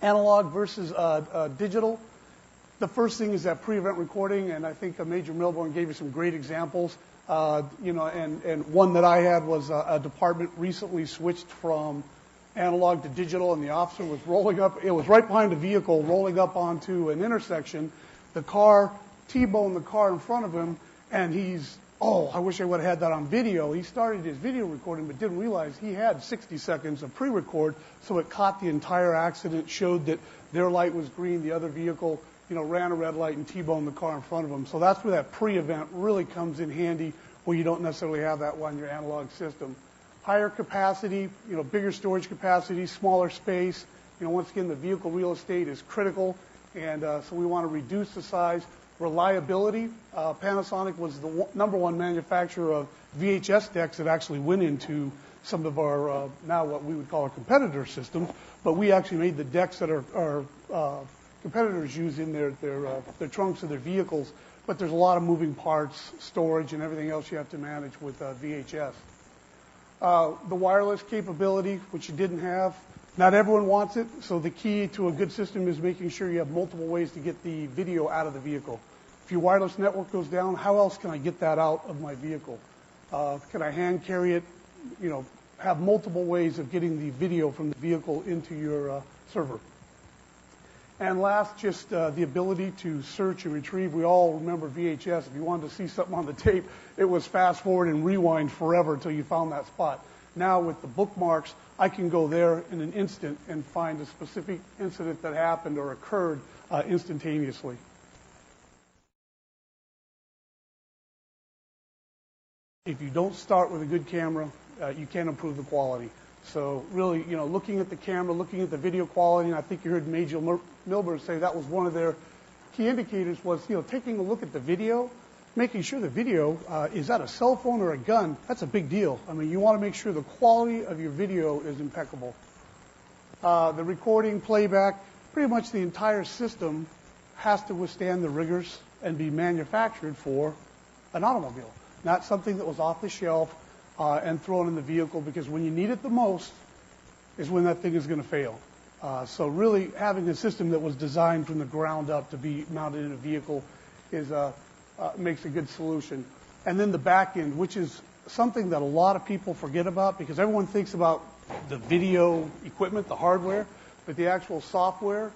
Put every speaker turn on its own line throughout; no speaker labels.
Analog versus digital. The first thing is that pre-event recording, and I think Major Milburn gave you some great examples. And one that I had was a department recently switched from analog to digital, and the officer was rolling up. It was right behind a vehicle, rolling up onto an intersection. The car T-boned the car in front of him, and I wish I would have had that on video. He started his video recording, but didn't realize he had 60 seconds of pre-record, so it caught the entire accident, showed that their light was green, the other vehicle, ran a red light and T-boned the car in front of them. So that's where that pre-event really comes in handy, where you don't necessarily have that on your analog system. Higher capacity, bigger storage capacity, smaller space. Once again, the vehicle real estate is critical, and so we want to reduce the size. Reliability. Panasonic was the #1 manufacturer of VHS decks that actually went into some of our now what we would call our competitor systems, but we actually made the decks that our competitors use in their trunks of their vehicles. But there's a lot of moving parts, storage, and everything else you have to manage with VHS. The wireless capability, which you didn't have. Not everyone wants it, so the key to a good system is making sure you have multiple ways to get the video out of the vehicle. If your wireless network goes down, how else can I get that out of my vehicle? Can I hand carry it? Have multiple ways of getting the video from the vehicle into your server. And last, just the ability to search and retrieve. We all remember VHS. If you wanted to see something on the tape, it was fast forward and rewind forever until you found that spot. Now with the bookmarks, I can go there in an instant and find a specific incident that happened or occurred instantaneously. If you don't start with a good camera, you can't improve the quality. So really, looking at the camera, looking at the video quality, and I think you heard Major Milburn say that was one of their key indicators was, taking a look at the video, making sure the video is that a cell phone or a gun. That's a big deal. I mean, you want to make sure the quality of your video is impeccable. The recording, playback, pretty much the entire system has to withstand the rigors and be manufactured for an automobile, not something that was off the shelf and thrown in the vehicle, because when you need it the most is when that thing is going to fail. So really having a system that was designed from the ground up to be mounted in a vehicle makes a good solution. And then the back end, which is something that a lot of people forget about, because everyone thinks about the video equipment, the hardware, but the actual software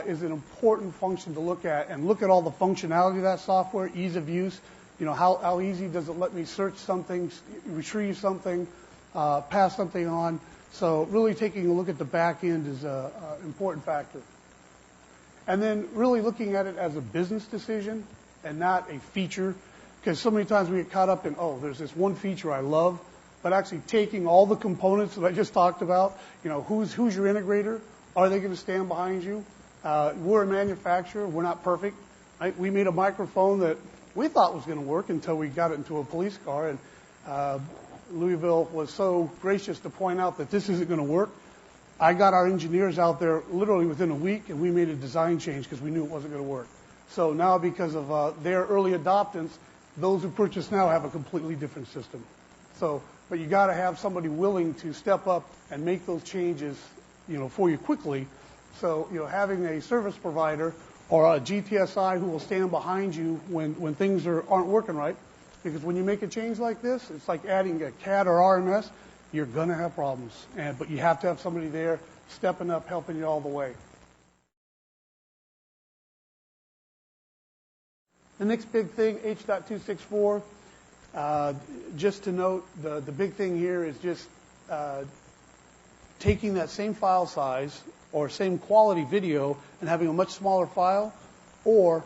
is an important function to look at, and look at all the functionality of that software, ease of use. How easy does it let me search something, retrieve something, pass something on. So really taking a look at the back end is an important factor. And then really looking at it as a business decision and not a feature, because so many times we get caught up in, there's this one feature I love, but actually taking all the components that I just talked about, who's your integrator? Are they going to stand behind you? We're a manufacturer. We're not perfect. Right? We made a microphone that we thought was going to work until we got it into a police car, and Louisville was so gracious to point out that this isn't going to work. I got our engineers out there literally within a week, and we made a design change because we knew it wasn't going to work. So now, because of their early adoptants, those who purchase now have a completely different system. So, but you got to have somebody willing to step up and make those changes, for you quickly. So, having a service provider or a GTSI who will stand behind you when things aren't working right. Because when you make a change like this, it's like adding a CAD or RMS. You're going to have problems. But you have to have somebody there stepping up, helping you all the way. The next big thing, H.264. Just to note, the big thing here is just taking that same file size or same quality video and having a much smaller file, or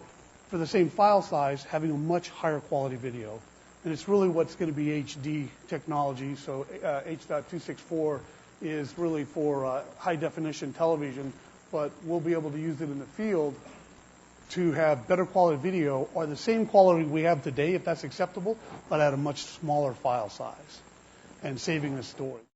for the same file size, having a much higher quality video. And it's really what's going to be HD technology. So H.264 is really for high definition television, but we'll be able to use it in the field to have better quality video, or the same quality we have today, if that's acceptable, but at a much smaller file size and saving the storage.